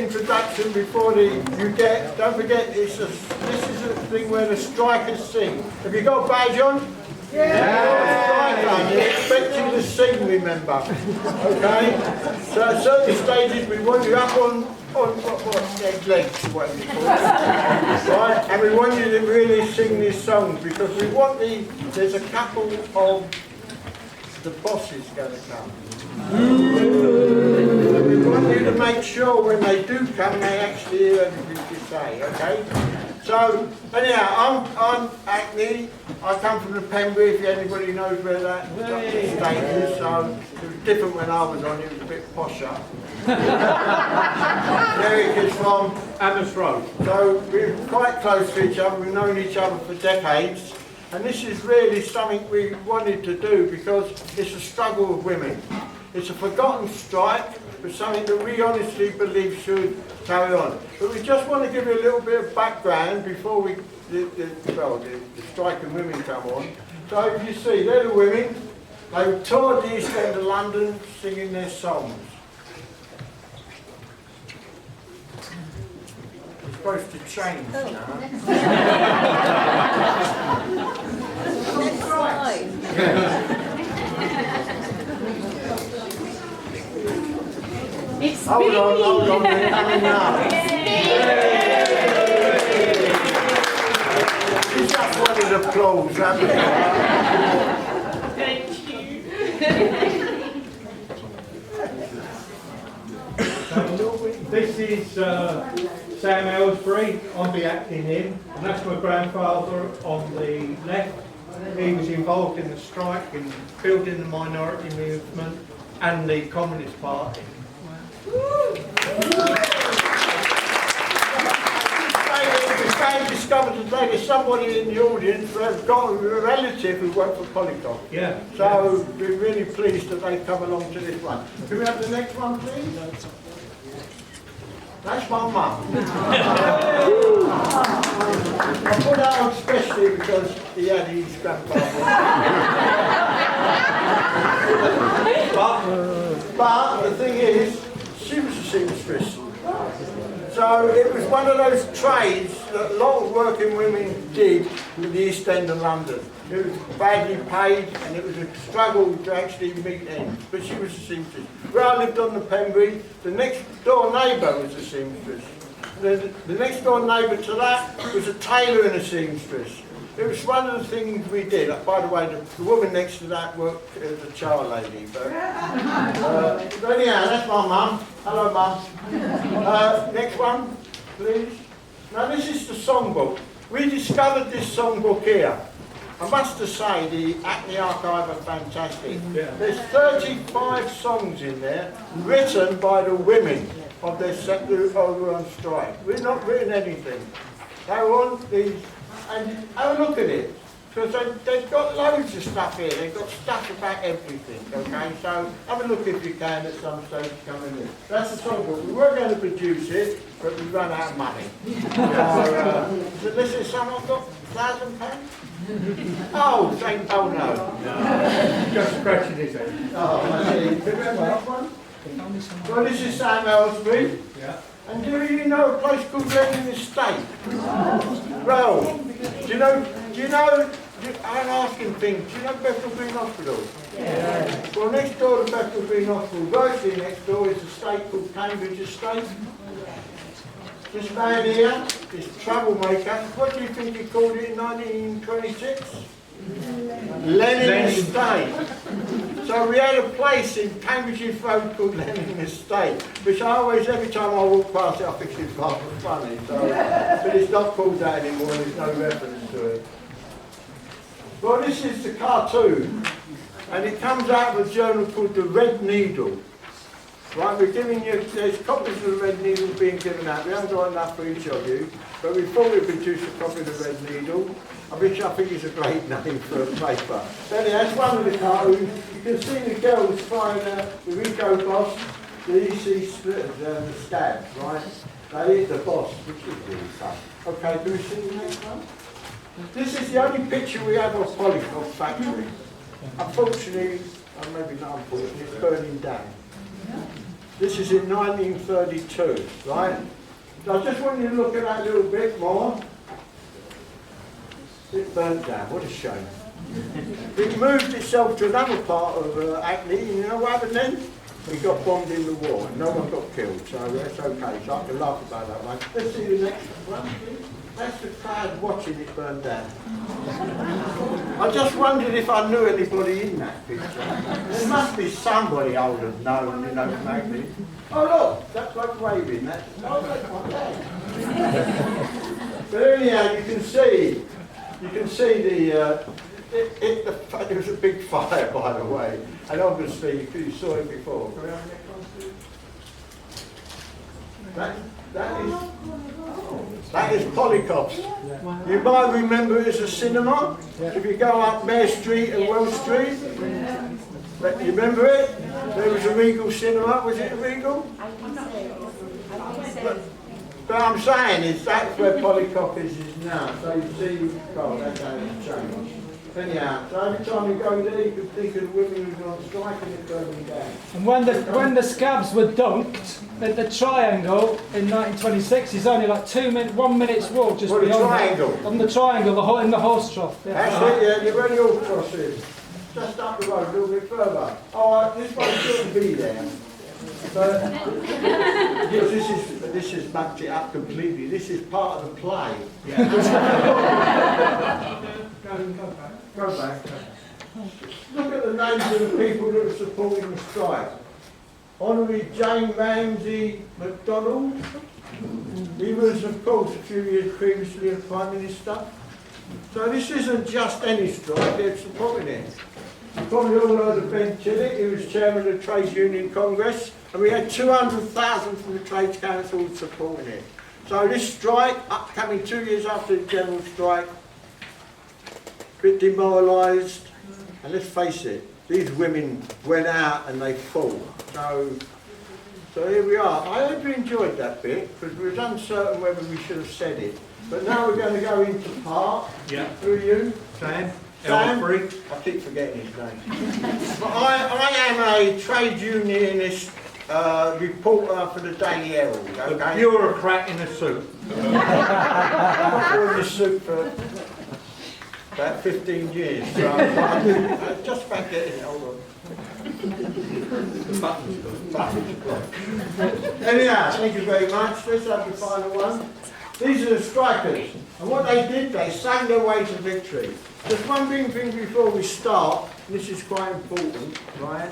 introduction before you get. Don't forget, this is a thing where the strikers sing. Have you got a badge on? Yeah. They expect you to sing, remember. Okay? So at certain stages we want you up on what legs, what you call it. Right? And we want you to really sing these songs because we want there's a couple of the bosses going to come. We want you to make sure when they do come they actually hear everything you say, okay? So, anyhow, I'm Hackney. I come from the Pembrey, if anybody knows where that state is. So, it was different when I was on, it was a bit posher. Eric is from Amherst Road. So, we're quite close to each other. We've known each other for decades. And this is really something we wanted to do because it's a struggle of women. It's a forgotten strike, but something that we honestly believe should carry on. But we just want to give you a little bit of background before the striking women come on. So if you see, they're the women. They toured the East End of London singing their songs. It's supposed to change now. Hold on, we're coming now. You just wanted applause, haven't you? Thank you. This is Sam Aylesbury, I'll be acting him, and that's my grandfather on the left. He was involved in the strike, in building the minority movement and the Communist Party. We discovered today there's somebody in the audience who has got a relative who worked for Polikoff. Yeah. So we're really pleased that they've come along to this one. Can we have the next one, please? That's my mum. I put that on especially because he had his grandfather. But the thing is, she was a seamstress. So it was one of those trades that a lot of working women did in the East End of London. It was badly paid and it was a struggle to actually meet ends. But she was a seamstress. Where I lived on the Pembrey, the next door neighbour was a seamstress. The next door neighbour to that was a tailor and a seamstress. It was one of the things we did. By the way, the woman next to that worked as a child lady. But anyhow, that's my mum. Hello, mum. Next one, please. Now, this is the songbook. We discovered this songbook here. I must just say, the Hackney Archive are fantastic. Yeah. There's 35 songs in there, written by the women of their sector over on strike. We've not written anything. They were on these. And have a look at it, because they've got loads of stuff here. They've got stuff about everything, okay? So have a look if you can at some stage coming in. That's the songbook. We were going to produce it, but we ran out of money. So listen, someone got £1,000? Oh no. Just scratching his head. Oh, I see. Remember that one? Well, this is Sam Aylesbury. Yeah. And do you know a place called Lenin Estate? Well, do you know, I'm asking things, do you know Bethnal Green Hospital? Yeah. Well, next door to Bethnal Green Hospital, virtually next door is a estate called Cambridge Estate. This man here, this troublemaker, what do you think he called it in 1926? Lenin Estate. So we had a place in Cambridge Road called Lenin Estate, which I always, every time I walk past it, I think it's rather funny. So, but it's not called that anymore, there's no reference to it. Well, this is the cartoon, and it comes out of a journal called The Red Needle. Right, we're giving you, there's copies of The Red Needle being given out. We haven't got enough for each of you, but we thought we'd produce a copy of The Red Needle, which I think is a great name for a paper. So anyway, that's one of the cartoons. You can see the girls flying the Rego boss, the EC splitters, the scabs, right? That is the boss, which is really fun. Okay, do we see the next one? This is the only picture we have of Polikoff factory. Unfortunately, or maybe not unfortunately, it's burning down. This is in 1932, right? So I just want you to look at that a little bit more. It burnt down, what a shame. It moved itself to another part of Hackney, and you know what happened then? We got bombed in the war, and no one got killed, so that's okay, so I can laugh about that one. Let's see the next one, please. That's the crowd watching it burn down. I just wondered if I knew anybody in that picture. There must be somebody I would have known, you know, from Hackney. Oh look, that's like waving, that's my dad. But anyhow, you can see there was a big fire, by the way, and obviously you saw it before. Can we have the next one, please? That is Polikoff's. You might remember it as a cinema. If you go up Mare Street and Wells Street, you remember it? There was a Regal cinema. Was it a Regal? But I'm saying is that's where Polikoff is now. So you see, oh, that's how it's changed. Anyhow, so every time you go there, you can think of the women who were on strike and it burning down. And when the scabs were dunked at the Triangle in 1926, it's only like 1 minute's walk just beyond the Triangle? On the Triangle, in the horse trough. Yeah. That's it, yeah, you're where the horse trough is. Just up the road a little bit further. Oh, this one shouldn't be there. But this has mucked it up completely. This is part of the play. Yeah. Go back. Look at the names of the people that are supporting the strike. Honorary Jane Ramsay MacDonald. He was, of course, a few years previously a Prime Minister. So this isn't just any strike, they're supporting it. You probably all heard of Ben Chillick, he was chairman of the Trades Union Congress, and we had 200,000 from the Trades Council supporting it. So this strike, upcoming 2 years after the general strike, a bit demoralised, and let's face it, these women went out and they fought. So here we are. I hope you enjoyed that bit, because we was uncertain whether we should have said it. But now we're going to go into part, through you. Sam? I keep forgetting his name. But I am a trade unionist reporter for the Daily Herald. Okay? A bureaucrat in a suit. I've been in this suit for about 15 years. So I just about getting it. Hold on. The button's good. Button's good. Anyhow, thank you very much. Let's have the final one. These are the strikers. And what they did, they sang their way to victory. There's one thing before we start, and this is quite important, right?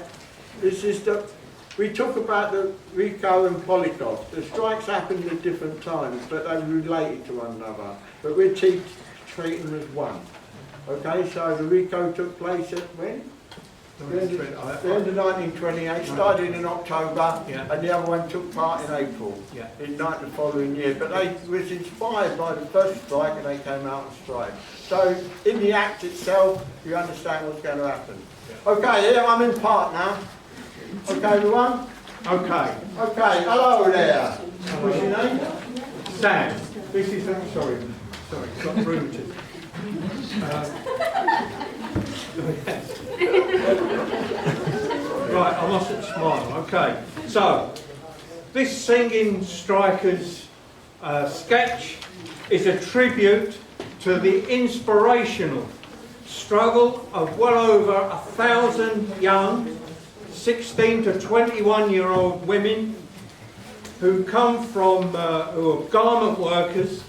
This is that we talk about the Rego and Polikoff. The strikes happened at different times, but they related to one another. But we're treating them as one. Okay, so the Rego took place at when? The end of 1928, started in October, and the other one took part in April, in the following year. But they was inspired by the first strike and they came out and strike. So in the act itself, you understand what's going to happen. Okay, here I'm in part now. Okay, everyone? Okay. Okay, hello there. What's your name? Sam. This is, sorry, it's got rheumatism. Right, I mustn't smile. Okay, so this Singing Strikers sketch is a tribute to the inspirational struggle of well over 1,000 young 16 to 21-year-old women who come from, who are garment workers,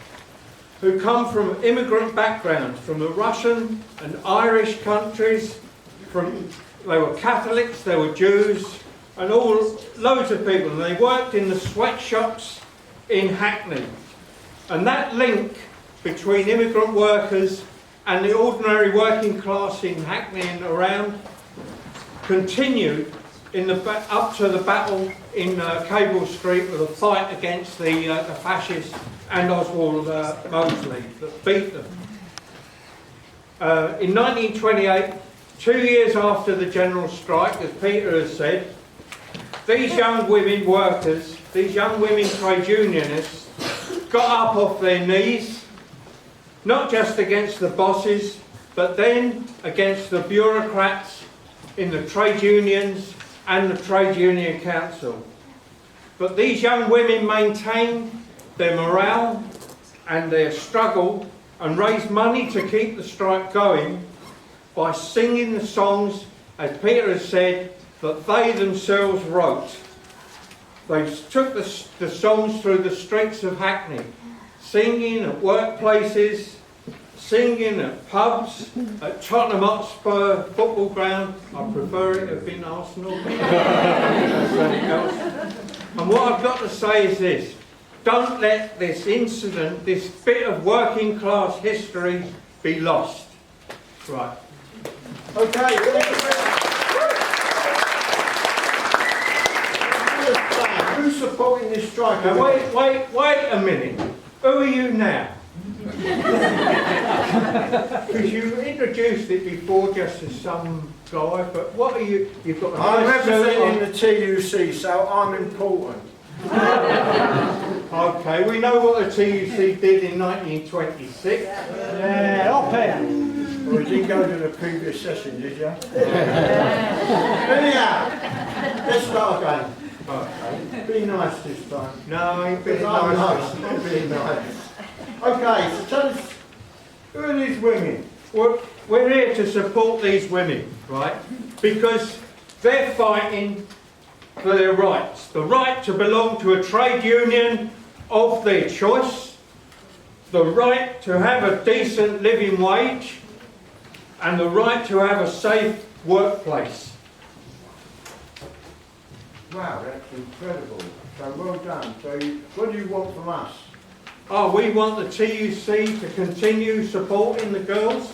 who come from immigrant backgrounds, from the Russian and Irish countries. They were Catholics, they were Jews, and loads of people. And they worked in the sweatshops in Hackney. And that link between immigrant workers and the ordinary working class in Hackney and around continued up to the battle in Cable Street with a fight against the fascists and Oswald Mosley that beat them. In 1928, 2 years after the general strike, as Peter has said, these young women workers, these young women trade unionists, got up off their knees, not just against the bosses, but then against the bureaucrats in the trade unions and the Trade Union Council. But these young women maintain their morale and their struggle and raise money to keep the strike going by singing the songs, as Peter has said, that they themselves wrote. They took the songs through the streets of Hackney, singing at workplaces, singing at pubs, at Tottenham Hotspur football ground. I prefer it to have been Arsenal. And what I've got to say is this: don't let this incident, this bit of working class history, be lost. Right. Okay. Who's supporting this strike? Now wait a minute. Who are you now? Because you introduced it before just as some guy, but what are you? You've got. I'm representing the TUC, so I'm important. Okay, we know what the TUC did in 1926. Yeah, up here. Well, you didn't go to the previous session, did you? Anyhow, let's start again. Okay. Be nice this time. No, I ain't being I'm nice. I'm being nice. Okay, so tell us, who are these women? We're here to support these women, right? Because they're fighting for their rights. The right to belong to a trade union of their choice, the right to have a decent living wage, and the right to have a safe workplace. Wow, that's incredible. So well done. So what do you want from us? Oh, we want the TUC to continue supporting the girls.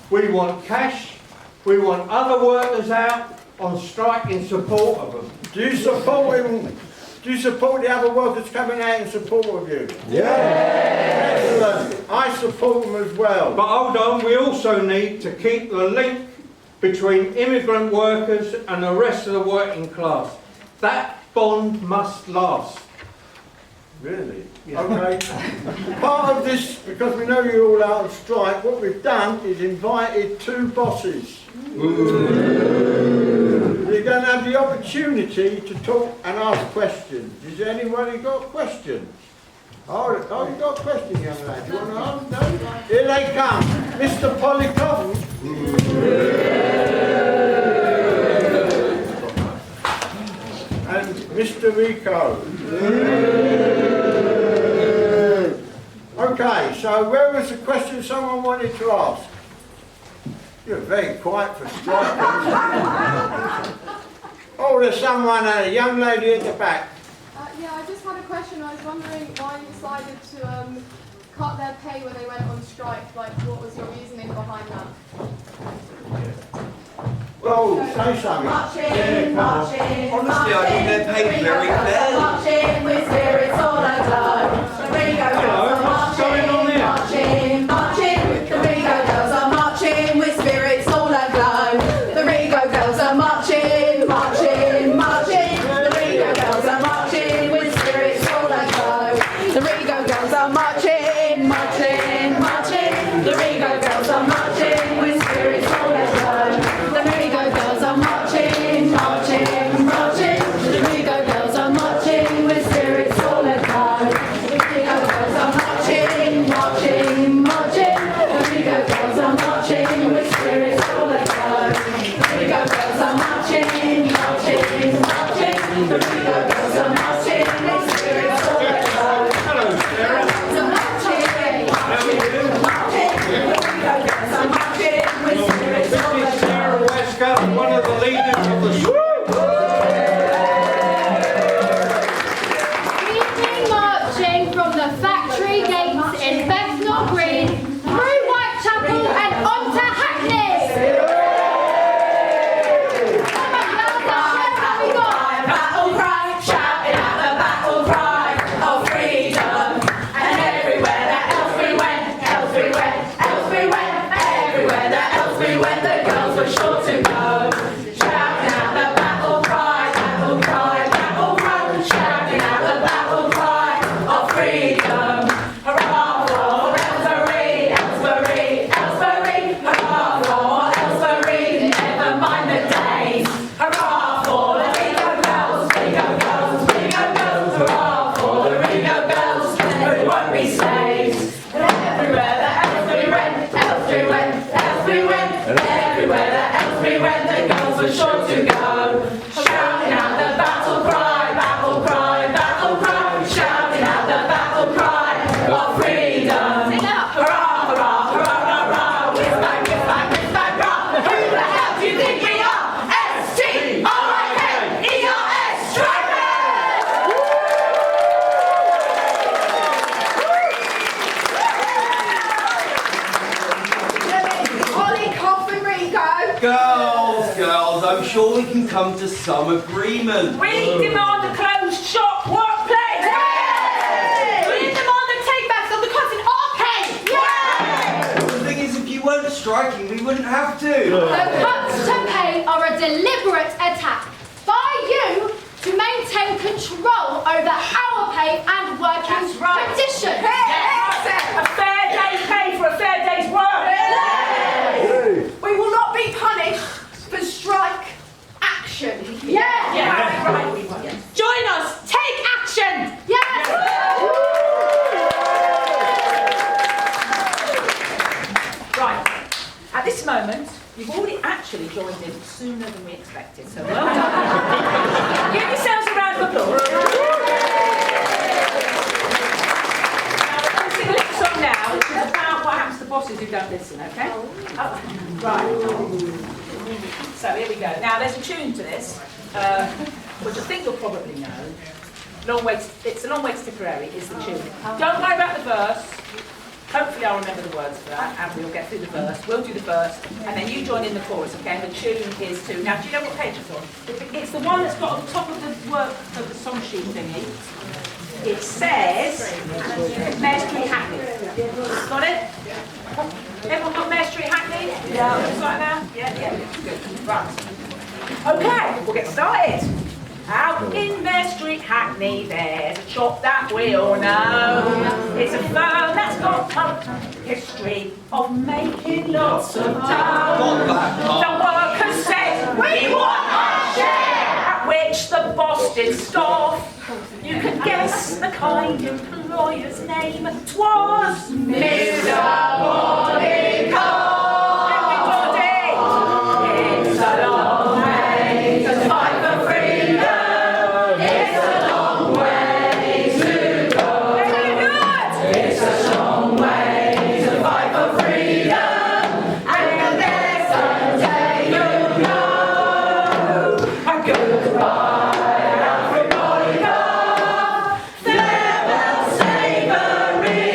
We want cash. We want other workers out on strike in support of them. Do you support him? Do you support the other workers coming out in support of you? Yeah. Excellent. I support them as well. But hold on, we also need to keep the link between immigrant workers and the rest of the working class. That bond must last. Really? Yeah. Okay. Part of this, because we know you're all out on strike, what we've done is invited two bosses. You're going to have the opportunity to talk and ask questions. Has anybody got questions? Oh, you got a question, young lad. You want to ask? No? Here they come. Mr. Polikoff. And Mr. Rego. Okay, so where was the question someone wanted to ask? You're very quiet for strikers. Oh, there's someone, a young lady at the back. Yeah, I just had a question. I was wondering why you decided to cut their pay when they went on strike. Like, what was your reasoning behind that? Oh, say something. Marching, marching. Honestly, I think they're paid very fairly. Marching with spirits all aglow. The Rego girls are marching, marching, marching. The Rego girls are marching with spirits all aglow. The Rego girls are marching, marching, marching. The Rego girls are marching with spirits all aglow. The Rego girls are marching, marching, marching. The Rego girls are marching with spirits all aglow. The Rego girls are marching, marching, marching. The Rego girls are marching with spirits all aglow. The Rego girls are marching, marching, marching. The Rego girls are marching with spirits all aglow. The Rego girls are marching, marching, marching. The Rego girls are marching with spirits all aglow. Hello, Sarah. This is Sarah Westcott, one of the leaders of the strike. We've been marching from the factory gates in Bethnal Green through Whitechapel and onto Hackney. Battle cry, shouting out the battle cry of freedom. And everywhere that else we went, everywhere that else we went, the girls were sure to go. Shouting out the battle cry, battle cry, battle cry. Shouting out the battle cry of freedom. Hurrah for Aylesbury, Aylesbury, Aylesbury. sure we can come to some agreement. We demand a closed shop workplace! We demand a take-backs of the cuts in our pay! The thing is, if you weren't striking, we wouldn't have to. The cuts to pay are a deliberate attack by you to maintain control over our pay and working conditions. A fair day's pay for a fair day's work! We will not be punished for strike action. Yeah. Join us! Take action! Yes. Right. At this moment, you've already actually joined in sooner than we expected, so well done. Give yourselves a round of applause. Now, we're going to sing a little song now, which is about what happens to bosses who don't listen, okay? Right. So here we go. Now, there's a tune to this, which I think you'll probably know. It's a long way to Tipperary is the tune. Don't worry about the verse. Hopefully I'll remember the words for that, and we'll get through the verse. We'll do the verse, and then you join in the chorus, okay? And the tune is to... Now, do you know what page it's on? It's the one that's got on top of the work of the song sheet thingy. It says... Mayor Street Hackney. Got it? Everyone got Mayor Street Hackney? Yeah. Looks like that? Yeah. Good. Right. Okay, we'll get started. Out in Mayor Street, Hackney, there's a shop that we all know. It's a firm that's got a history of making lots of dough. The workers said, we want our share, at which the boss did scoff. You can guess the kind employer's name. 'Twas Mr. Polikoff. It's a long way to fight for freedom. It's a long way to go. Very good. It's a long way to fight for freedom. And there's a day you know. A goodbye, Alfred Polikoff. Farewell, slavery.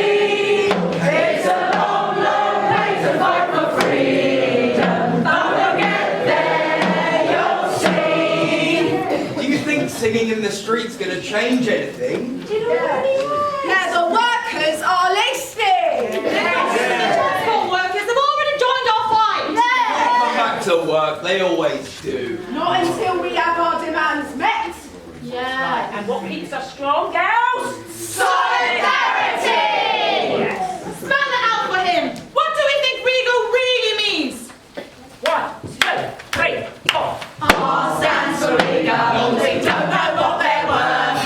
It's a long, long way to fight for freedom. But we'll get there, you'll see. Do you think singing in the street's going to change anything? Yeah, the workers are listening. Transport workers have already joined our fight. Come back to work, they always do. Not until we have our demands met. Yeah. And what keeps us strong, gals? Solidarity! Yes. Spell that out for him. What do we think Rego really means? 1, 2, 3, 4. R stands for Rego, we don't know what they're worth.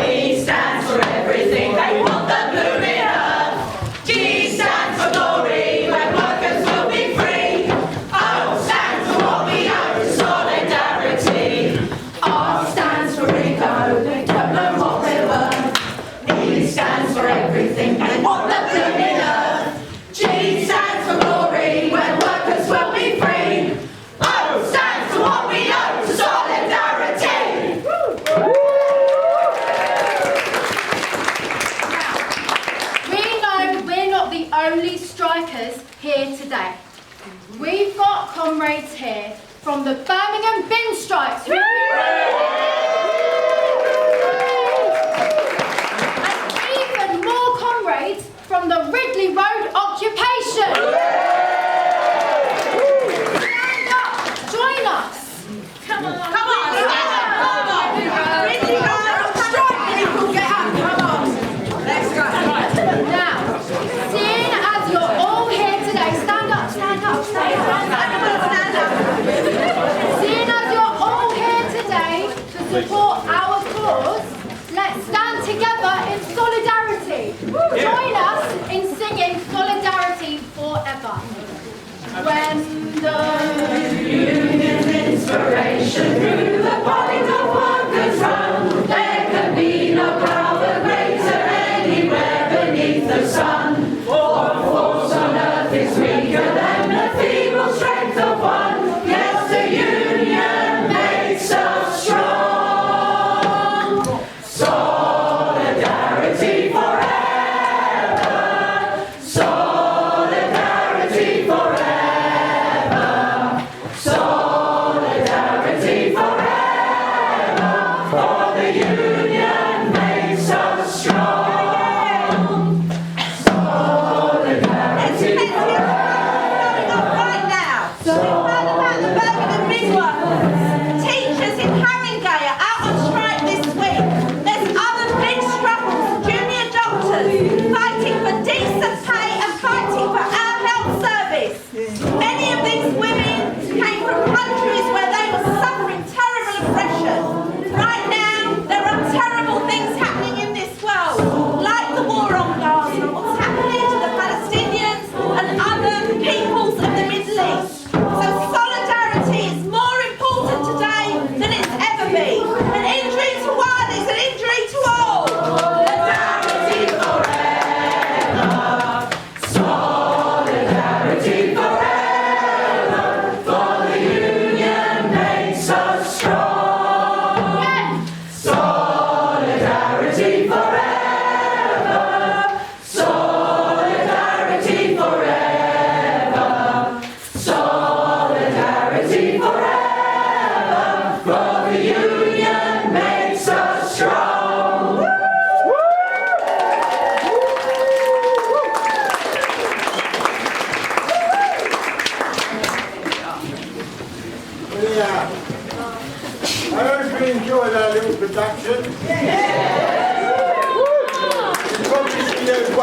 E stands for everything, they want the blooming earth. G stands for glory, when workers will be free. O stands for what we owe, solidarity. R stands for Rego, they don't know what they're worth. E stands for everything, they want the blooming earth. G stands for glory, when workers will be free. O stands for what we owe to solidarity. We know we're not the only strikers here today. We've got comrades here from the Birmingham bin strikes. And even more comrades from the Ridley Road occupation. Stand up, join us. Come on, stand up. Ridley Road, strike people, get up, come on. Let's go. Now, seeing as you're all here today, stand up, stand up, stand up. Seeing as you're all here today to support our cause, let's stand together in solidarity. Join us in singing Solidarity Forever. When the union's inspiration through the Polikoff workers run, there can be no power greater anywhere beneath the sun. For force on earth is weaker than the feeble strength of one. Yes, the union makes us strong. Solidarity forever. Solidarity forever. Solidarity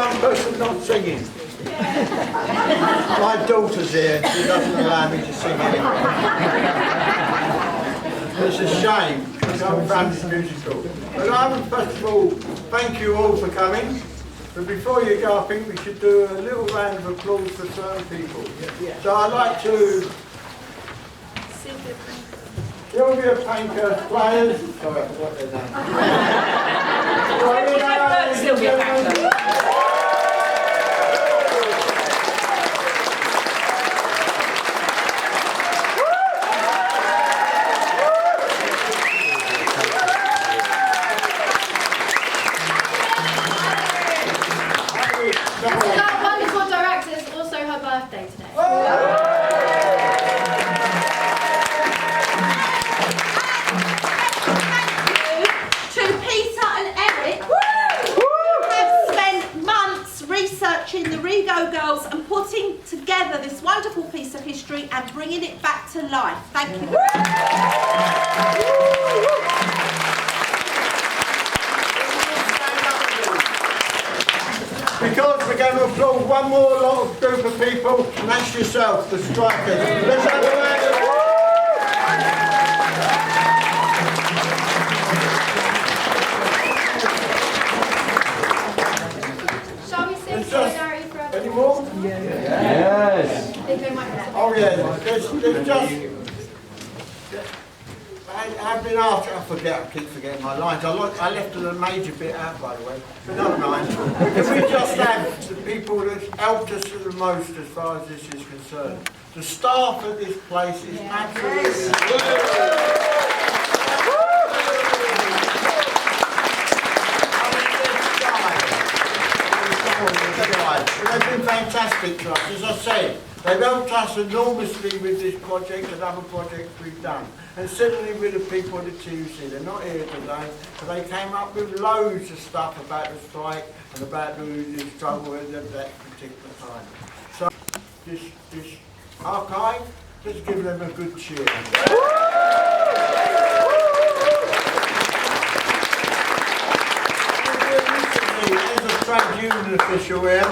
one person not singing. My daughter's here, she doesn't allow me to sing anymore. It's a shame, because I'm family musical. But I would first of all thank you all for coming. But before you go, I think we should do a little round of applause for certain people. So I'd like to... Sylvia Pankhurst players. Sorry, I forgot their name. Sylvia Pankhurst. That wonderful director is also her birthday today. To Peter and Eric, who have spent months researching the Rego girls and putting together this wonderful piece of history and bringing it back to life. Thank you. Because we're going to applaud one more lot of group of people, and that's yourself, the strikers. Let's have a round of applause. Shall we sing Solidarity Forever? Any more? Yes. I think they might have. Oh yeah, there's just... I've been asked, I keep forgetting my lines. I left a major bit out, by the way, but never mind. If we just have the people that helped us the most as far as this is concerned. The staff at this place is absolutely... They've been fantastic to us, as I said. They've helped us enormously with this project and other projects we've done. And certainly with the people at the TUC. They're not here today, but they came up with loads of stuff about the strike and about the struggle at that particular time. So this archive, just give them a good cheer. There's a trade union official here.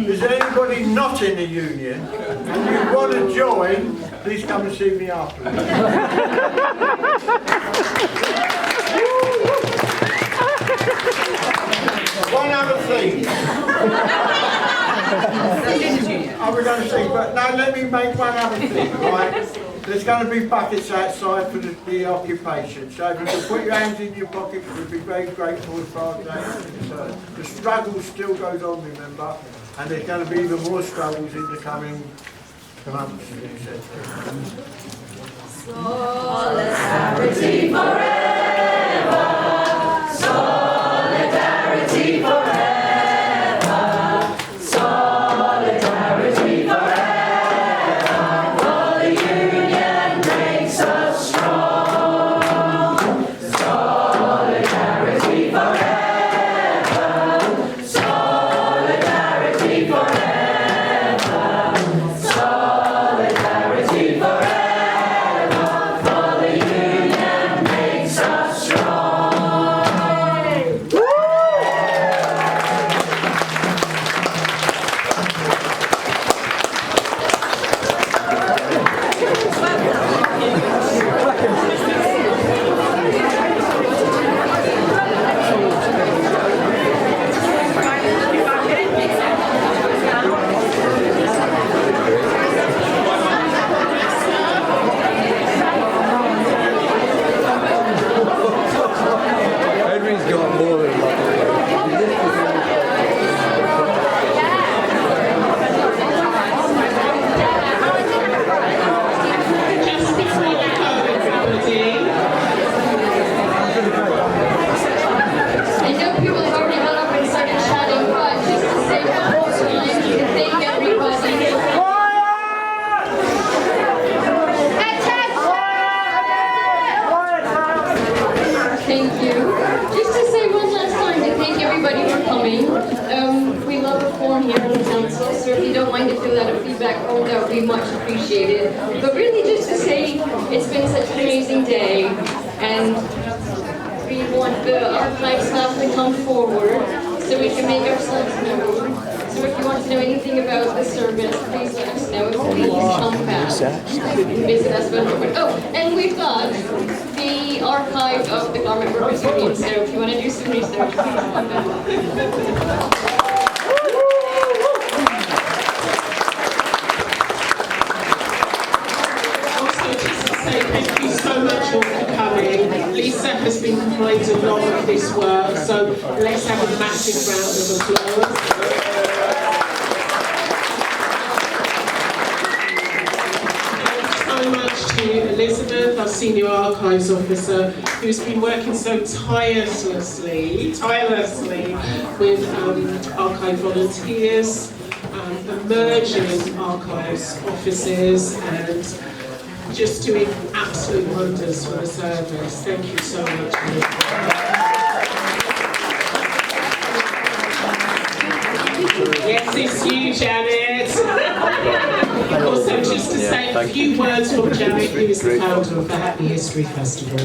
Is there anybody not in the union and you want to join, please come and see me afterwards. One other thing. I was going to say, but now let me make one other thing, right? There's going to be buckets outside for the occupation. So if you can put your hands in your pockets, we'd be very grateful as far as that is concerned. The struggle still goes on, remember, and there's going to be even more struggles in the coming months, etc. Solidarity forever. Solidarity forever. Solidarity forever. For the union makes us strong. Solidarity forever. Solidarity forever. Solidarity forever. For the union makes us strong. Edwin's got more than I know people have already got up and started shouting, but just to say one more time, thank everybody. Thank you. Just to say one last time to thank everybody for coming. We love a forum here in the council, so if you don't mind to fill out a feedback form, that would be much appreciated. But really just to say it's been such an amazing day, and we want the archive staff to come forward so we can make ourselves known. So if you want to know anything about the service, please let us know. Please come back and visit us. Oh, and we've got the archive of the Garment Workers Union, so if you want to do some research, please come back. Thank you so much all for coming. Lisa has been behind a lot of this work, so let's have a massive round of applause. Thanks so much to Elizabeth, our Senior Archives Officer, who's been working so tirelessly with archive volunteers, emerging archives officers, and just doing absolute wonders for the service. Thank you so much. Yes, it's you, Janet. Also, just to say a few words from Janet, who is the founder of the Hackney History Festival.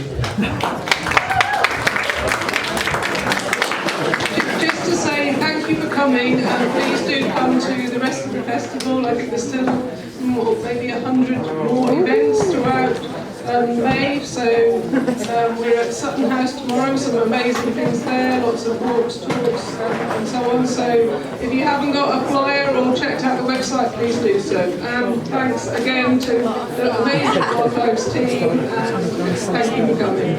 Just to say thank you for coming, and please do come to the rest of the festival. I think there's still maybe 100 more events throughout May, so we're at Sutton House tomorrow, some amazing things there, lots of walks, talks and so on. So if you haven't got a flyer or checked out the website, please do so. Thanks again to the amazing archives team, and thank you for coming.